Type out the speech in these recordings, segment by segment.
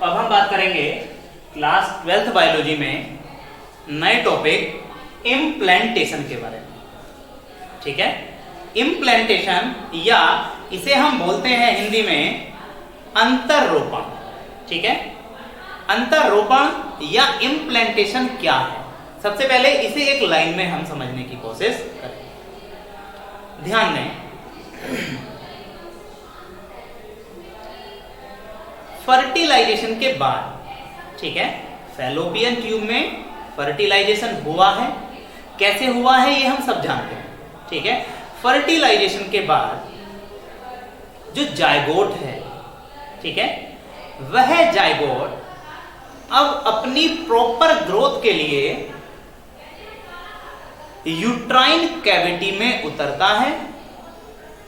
अब हम बात करेंगे क्लास 12th बायोलॉजी में नए टॉपिक इम्प्लांटेशन के बारे में। ठीक है, इम्प्लांटेशन या इसे हम बोलते हैं हिंदी में अंतररोपण। ठीक है, अंतररोपण या इम्प्लांटेशन क्या है, सबसे पहले इसे एक लाइन में हम समझने की कोशिश करें। ध्यान दें, फर्टिलाइजेशन के बाद, ठीक है, फैलोपियन ट्यूब में फर्टिलाइजेशन हुआ है। कैसे हुआ है ये हम सब जानते हैं। ठीक है, फर्टिलाइजेशन के बाद जो जायगोट है, ठीक है, वह जायगोट अब अपनी प्रॉपर ग्रोथ के लिए यूट्राइन कैविटी में उतरता है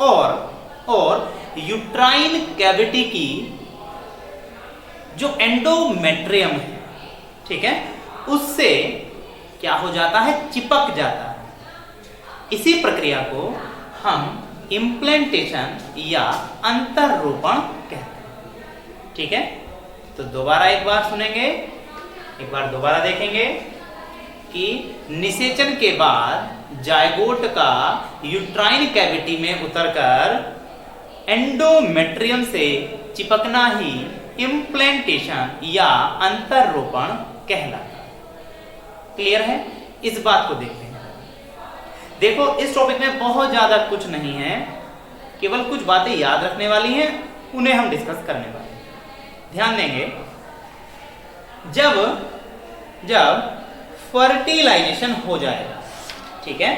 और यूट्राइन कैविटी की जो एंडोमेट्रियम है, ठीक है, उससे क्या हो जाता है, चिपक जाता है। इसी प्रक्रिया को हम इम्प्लांटेशन या अंतररोपण कहते हैं। ठीक है, तो दोबारा एक बार सुनेंगे, एक बार दोबारा देखेंगे कि निषेचन के बाद जायगोट का यूट्राइन कैविटी में उतरकर एंडोमेट्रियम से चिपकना ही इम्प्लांटेशन या अंतररोपण कहलाता है। क्लियर है? इस बात को देखते हैं। देखो, इस टॉपिक में बहुत ज्यादा कुछ नहीं है, केवल कुछ बातें याद रखने वाली हैं, उन्हें हम डिस्कस करने वाले हैं। ध्यान देंगे, जब फर्टिलाइजेशन हो जाएगा, ठीक है,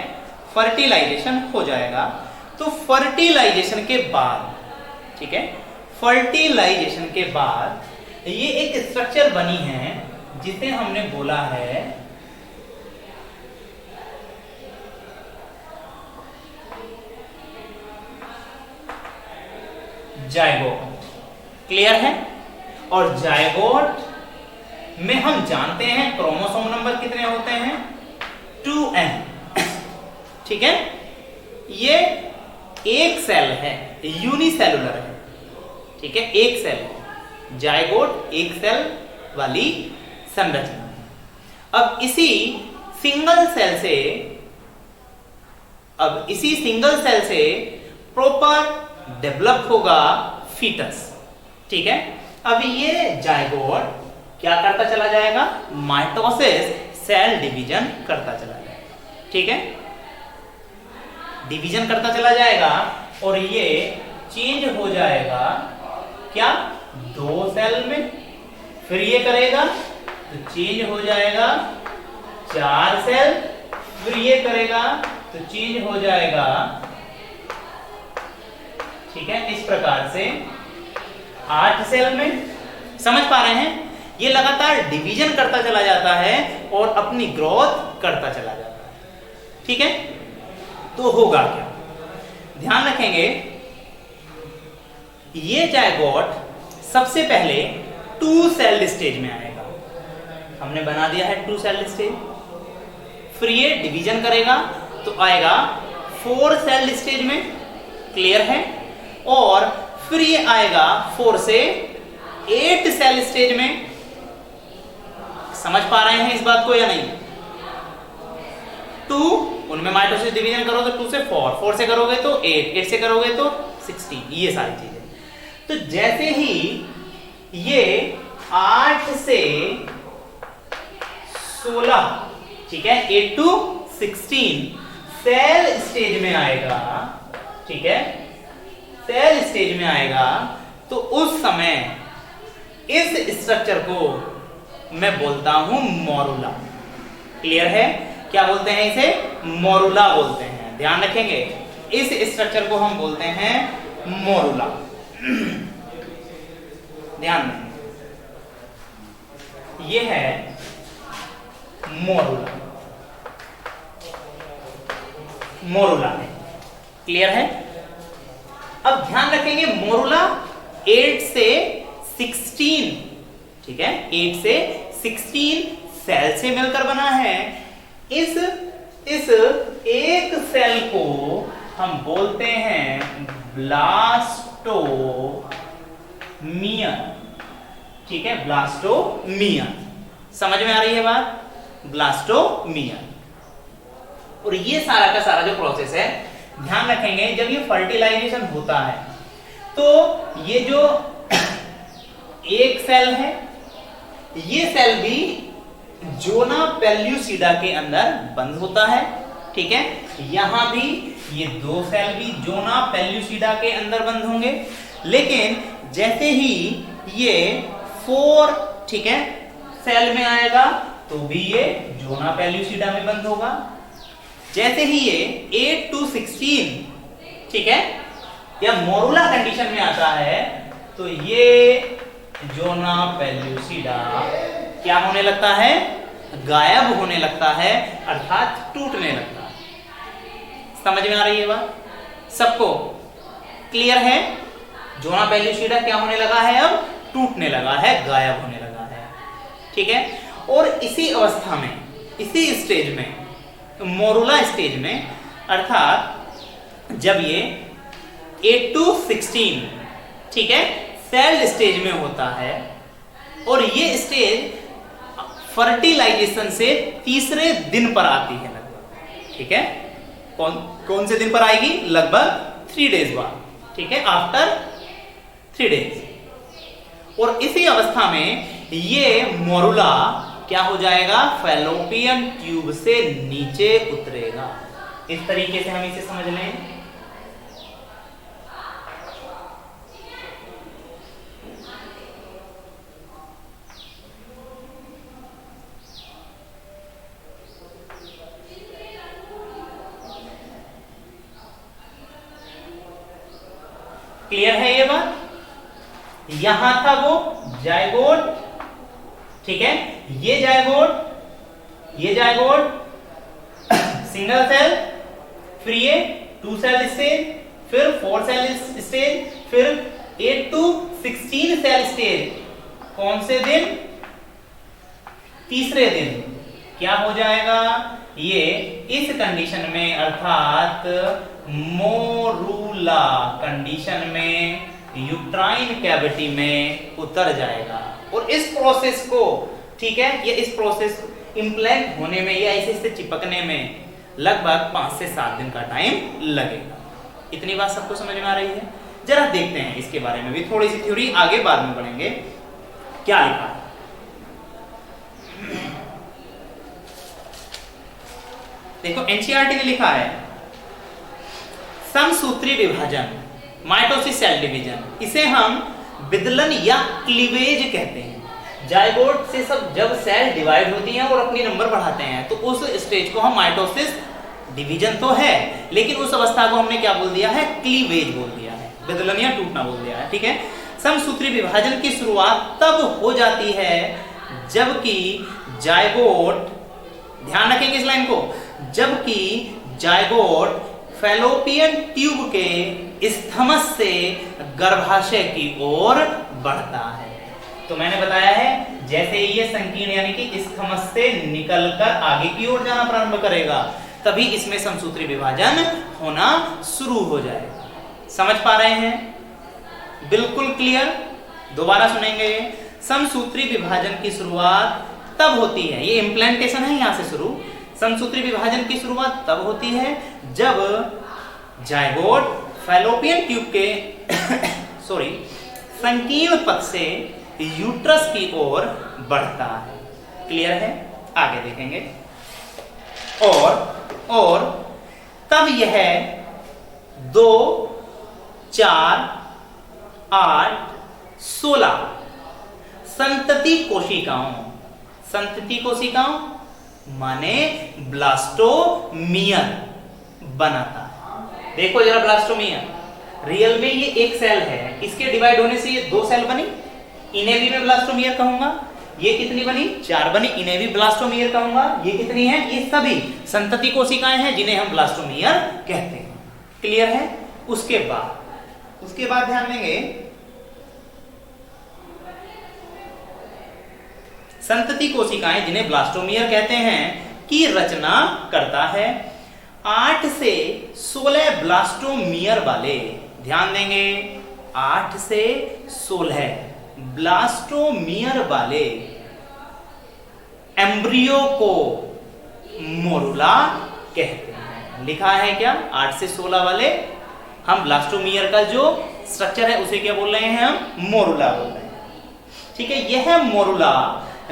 फर्टिलाइजेशन हो जाएगा, तो फर्टिलाइजेशन के बाद, ठीक है, फर्टिलाइजेशन के बाद ये एक स्ट्रक्चर बनी है जिसे हमने बोला है जायगोट। क्लियर है? और जायगोट में हम जानते हैं क्रोमोसोम नंबर कितने होते हैं, 2n। ठीक है, ये एक सेल है, यूनिसेलुलर है। ठीक है, एक सेल है, जायगोट एक सेल वाली संरचना। अब इसी सिंगल सेल से प्रॉपर डेवलप होगा फीटस। ठीक है, अब ये जायगोट क्या करता चला जाएगा, माइटोसिस, सेल डिवीजन करता चला जाएगा। ठीक है, डिवीजन करता चला जाएगा और ये चेंज हो जाएगा क्या, 2 सेल में, फिर ये करेगा तो चेंज हो जाएगा 4 सेल, फिर ये करेगा तो चेंज हो जाएगा, ठीक है, इस प्रकार से 8 सेल में। समझ पा रहे हैं? ये लगातार डिवीजन करता चला जाता है और अपनी ग्रोथ करता चला जाता है। ठीक है, तो होगा क्या, ध्यान रखेंगे, ये जायगोट सबसे पहले 2 सेल स्टेज में आएगा। हमने बना दिया है 2 सेल स्टेज। फिर ये डिवीजन करेगा तो आएगा 4 सेल स्टेज में। क्लियर है? और फिर ये आएगा 4 से 8 सेल स्टेज में। समझ पा रहे हैं इस बात को या नहीं? 2 उनमें माइटोसिस डिवीजन करो तो 2 से 4, 4 से करोगे तो 8, 8 से करोगे तो 16, ये सारी चीजें। तो जैसे ही ये 8 से 16, ठीक है, 8 to 16 सेल स्टेज में आएगा, ठीक है, सेल स्टेज में आएगा, तो उस समय इस स्ट्रक्चर को मैं बोलता हूं मोरुला। क्लियर है? क्या बोलते हैं इसे? मोरुला बोलते हैं। ध्यान रखेंगे, इस स्ट्रक्चर को हम बोलते हैं मोरुला। ध्यान दें, ये है मोरुला, मोरुला है। क्लियर है? अब ध्यान रखेंगे, मोरुला 8 से 16, ठीक है, 8 से 16 सेल से मिलकर बना है। इस एक सेल को हम बोलते हैं ब्लास्टोमियर। ठीक है, ब्लास्टोमियर। समझ में आ रही है बात? ब्लास्टोमियर। और ये सारा का सारा जो प्रोसेस है, ध्यान रखेंगे जब ये फर्टिलाइजेशन होता है तो ये जो एक सेल है, ये सेल भी जोना पेल्यूसिडा के अंदर बंद होता है। ठीक है, यहां भी ये दो सेल भी जोना पेल्यूसिडा के अंदर बंद होंगे। लेकिन जैसे ही ये 4, ठीक है, सेल में आएगा तो भी ये जोना पेल्यूसिडा में बंद होगा। जैसे ही ये 8 to 16, ठीक है, या मोरुला कंडीशन में आता है तो ये जोना पेल्यूसिडा क्या होने लगता है? गायब होने लगता है, अर्थात टूटने लगता है। समझ में आ रही है बात? सबको क्लियर है? जोना पेल्यूसिडा क्या होने लगा है? अब टूटने लगा है, गायब होने लगा है। ठीक है, और इसी अवस्था में, इसी स्टेज में, मोरुला स्टेज में, अर्थात जब ये 8 to 16, ठीक है, सेल स्टेज में होता है और ये स्टेज फर्टिलाइजेशन से तीसरे दिन पर आती है लगभग। ठीक है, कौन से दिन पर आएगी? लगभग 3 days बाद। ठीक है, आफ्टर 3 days। और इसी अवस्था में ये मोरुला क्या हो जाएगा? फैलोपियन ट्यूब से नीचे उतरेगा। इस तरीके से हम इसे समझ लें। क्लियर है ये बात? यहां था वो जायगोट, ठीक है, ये जायगोट सिंगल सेल, फिर ये 2 सेल स्टेज, फिर 4 सेल स्टेज, फिर 8 to 16 सेल स्टेज। कौन से दिन? तीसरे दिन क्या हो जाएगा? ये इस कंडीशन में, अर्थात मोरुला कंडीशन में, यूट्राइन कैविटी में उतर जाएगा। और इस प्रोसेस को, ठीक है, ये इस प्रोसेस इंप्लांट होने में या इसे चिपकने में लगभग 5 से 7 दिन का टाइम लगेगा। इतनी बात सबको समझ में आ रही है? जरा देखते हैं इसके बारे में भी थोड़ी सी थ्योरी, आगे बाद में पढ़ेंगे। क्या लिखा है? देखो, एनसीईआरटी ने लिखा है समसूत्री विभाजन, माइटोसिस सेल डिवीजन, इसे हम विदलन या क्लीवेज कहते हैं। जायगोट से सब जब सेल डिवाइड होती हैं और अपनी नंबर बढ़ाते हैं तो उस स्टेज को हम माइटोसिस डिवीजन तो है, लेकिन उस अवस्था को हमने क्या बोल दिया है? क्लीवेज बोल दिया है, विदलन या टूटना बोल दिया है। ठीक है, समसूत्री विभाजन की शुरुआत तब हो जाती है जबकि जायगोट, ध्यान रखेंगे इस लाइन को, जबकि जायगोट फैलोपियन ट्यूब के स्थमस से गर्भाशय की ओर बढ़ता है। तो मैंने बताया है, जैसे ये संकीर्ण यानी कि स्थमस से निकलकर आगे की ओर जाना प्रारंभ करेगा, तभी इसमें समसूत्री विभाजन होना शुरू हो जाएगा। समझ पा रहे हैं? बिल्कुल क्लियर? दोबारा सुनेंगे। समसूत्री विभाजन की शुरुआत तब होती है, ये इम्प्लांटेशन है यहां से शुरू। समसूत्री विभाजन की शुरुआत तब होती है जब जायगोट फैलोपियन ट्यूब के संकीर्ण पथ से यूट्रस की ओर बढ़ता है। क्लियर है? आगे देखेंगे। और तब यह 2, 4, 8, 16 संतति कोशिकाओं माने ब्लास्टोमियर बनाता है। देखो जरा, ब्लास्टोमियर रियल में ये एक सेल है, इसके डिवाइड होने से ये 2 सेल बनी, इन्हें भी मैं ब्लास्टोमियर कहूंगा। ये कितनी बनी? 4 बनी, इन्हें भी ब्लास्टोमियर कहूंगा। ये कितनी है? ये सभी संतति कोशिकाएं हैं जिन्हें हम ब्लास्टोमियर कहते हैं। क्लियर है? उसके बाद ध्यान देंगे, संतति कोशिकाएं जिन्हें ब्लास्टोमियर कहते हैं की रचना करता है 8 से 16 ब्लास्टोमियर वाले, ध्यान देंगे 8 से 16 ब्लास्टोमियर वाले एम्ब्रियो को मोरुला कहते हैं। लिखा है क्या? 8 से 16 वाले हम ब्लास्टोमियर का जो स्ट्रक्चर है उसे क्या बोल रहे हैं? हम मोरुला बोल रहे हैं। ठीक है, यह मोरुला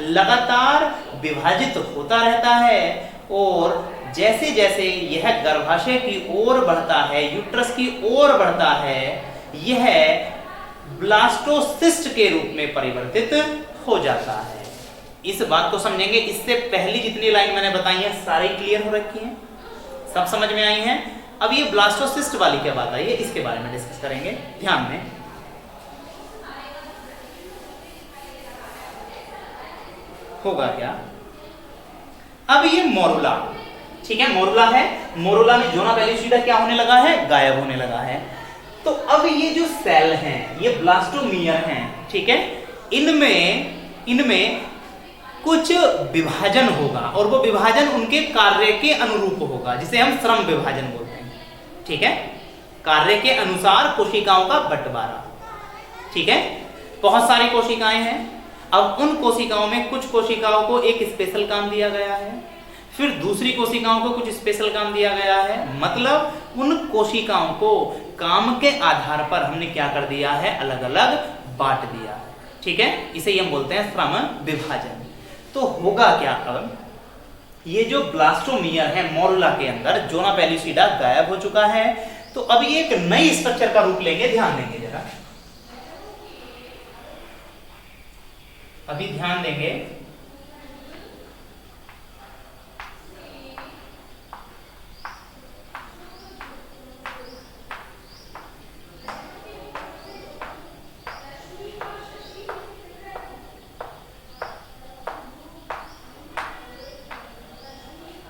लगातार विभाजित होता रहता है और जैसे जैसे यह गर्भाशय की ओर बढ़ता है, यूट्रस की ओर बढ़ता है, यह ब्लास्टोसिस्ट के रूप में परिवर्तित हो जाता है। इस बात को समझेंगे। इससे पहली जितनी लाइन मैंने बताई है सारी क्लियर हो रखी हैं, सब समझ में आई हैं। अब ये ब्लास्टोसिस्ट वाली क्या बात आई है, इसके बारे में डिस्कस करेंगे। ध्यान में, होगा क्या? अब ये मोरुला, ठीक है, मोरुला है, मोरुला में जोना पेलुसिडा क्या होने लगा है? गायब होने लगा है। तो अब ये जो सेल हैं, ये ब्लास्टोमियर हैं, ठीक है, इनमें कुछ विभाजन होगा और वो विभाजन उनके कार्य के अनुरूप होगा, जिसे हम श्रम विभाजन बोलते हैं। ठीक है, कार्य के अनुसार कोशिकाओं का बंटवारा। ठीक है, बहुत सारी कोशिकाएं हैं। अब उन कोशिकाओं में कुछ कोशिकाओं को एक स्पेशल काम दिया गया है, फिर दूसरी कोशिकाओं को कुछ स्पेशल काम दिया गया है। मतलब उन कोशिकाओं को काम के आधार पर हमने क्या कर दिया है? अलग अलग बांट दिया। ठीक है, इसे ही हम बोलते हैं श्रम विभाजन। तो होगा क्या? अब ये जो ब्लास्टोमियर है मोरुला के अंदर, जोना पेलुसिडा गायब हो चुका है, तो अब ये एक नई स्ट्रक्चर का रूप लेंगे। ध्यान देंगे जरा, अभी ध्यान देंगे।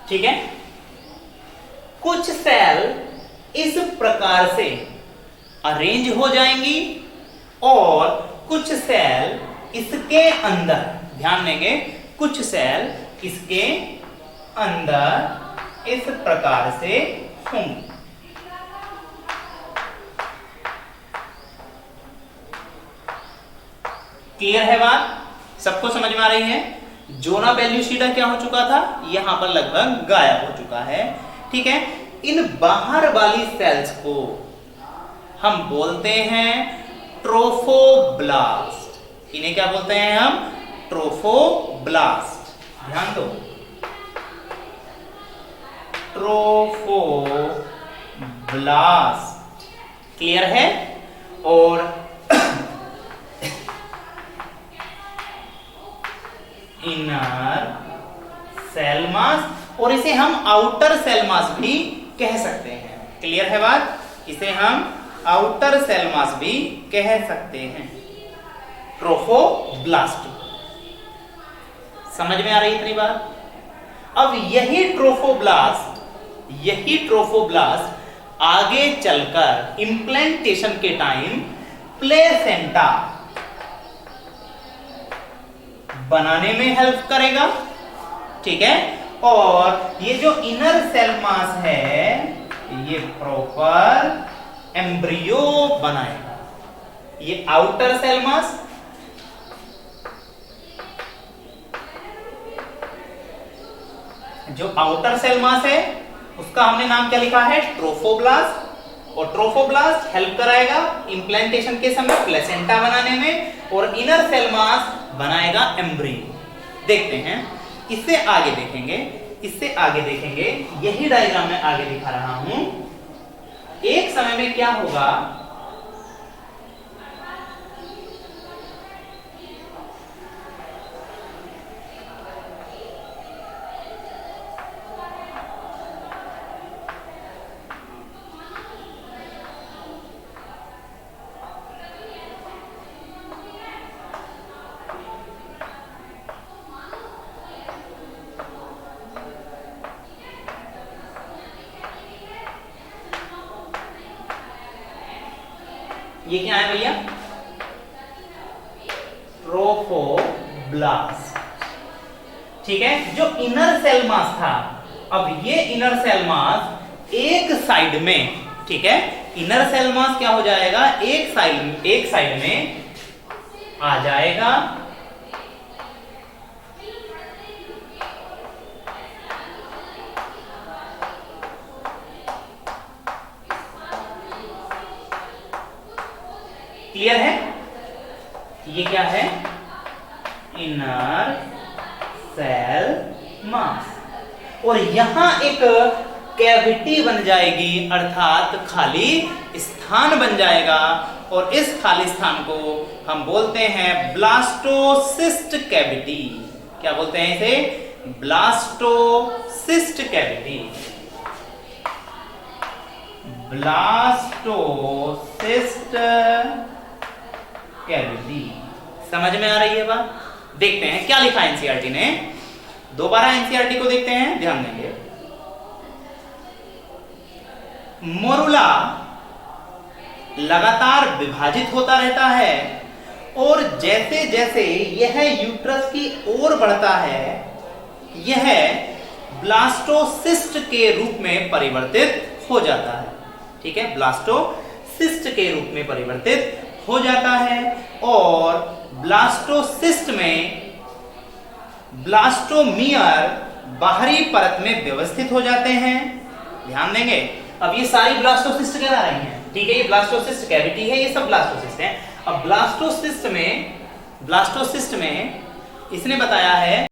ठीक है, कुछ सेल इस प्रकार से अरेंज हो जाएंगी और कुछ सेल इसके अंदर, ध्यान देंगे, कुछ सेल इसके अंदर इस प्रकार से होंगी। क्लियर है बात? सबको समझ में आ रही है? जोना पेलुसिडा क्या हो चुका था? यहां पर लगभग गायब हो चुका है। ठीक है, इन बाहर वाली सेल्स को हम बोलते हैं ट्रोफोब्लास्ट। इन्हें क्या बोलते हैं हम? ट्रोफोब्लास्ट। ध्यान दो, ट्रोफोब्लास्ट। क्लियर है? और इनर सेल मास, और इसे हम आउटर सेल मास भी कह सकते हैं। क्लियर है बात? इसे हम आउटर सेल मास भी कह सकते हैं। ट्रोफोब्लास्ट। समझ में आ रही इतनी बात? अब यही ट्रोफोब्लास्ट आगे चलकर इंप्लांटेशन के टाइम प्लेसेंटा बनाने में हेल्प करेगा। ठीक है, और ये जो इनर सेल मास है ये प्रॉपर एम्ब्रियो बनाएगा। ये आउटर सेल मास, जो आउटर सेल मास है उसका हमने नाम क्या लिखा है? ट्रोफोब्लास्ट। और ट्रोफोब्लास्ट हेल्प कराएगा इंप्लांटेशन के समय प्लेसेंटा बनाने में, और इनर सेल मास बनाएगा एम्ब्रियो। देखते हैं, इससे आगे देखेंगे, यही डायग्राम मैं आगे दिखा रहा हूं। एक समय में क्या होगा? ये क्या है भैया? ट्रोफोब्लास्ट। ठीक है, जो इनर सेल मास था, अब ये इनर सेल मास एक साइड में, ठीक है, इनर सेल मास क्या हो जाएगा? एक साइड में आ जाएगा। क्लियर है? ये क्या है? Inner cell mass. और यहां एक कैविटी बन जाएगी, अर्थात खाली स्थान बन जाएगा, और इस खाली स्थान को हम बोलते हैं ब्लास्टोसिस्ट कैविटी। क्या बोलते हैं इसे? Blastocyst cavity. Blastocyst cavity. समझ में आ रही है बात? देखते हैं क्या लिखा है एनसीईआरटी ने। दोबारा एनसीईआरटी को देखते हैं, ध्यान देंगे। मोरुला लगातार विभाजित होता रहता है, और जैसे जैसे यह यूट्रस की ओर बढ़ता है, यह ब्लास्टोसिस्ट के रूप में परिवर्तित हो जाता है। ठीक है, ब्लास्टोसिस्ट के रूप में परिवर्तित हो जाता है, और ब्लास्टोसिस्ट में ब्लास्टोमियर बाहरी परत में व्यवस्थित हो जाते हैं। ध्यान देंगे, अब ये सारी ब्लास्टोसिस्ट कहला रही हैं। ठीक है, ये ब्लास्टोसिस्ट कैविटी है, ये सब ब्लास्टोसिस्ट हैं। अब ब्लास्टोसिस्ट में इसने बताया है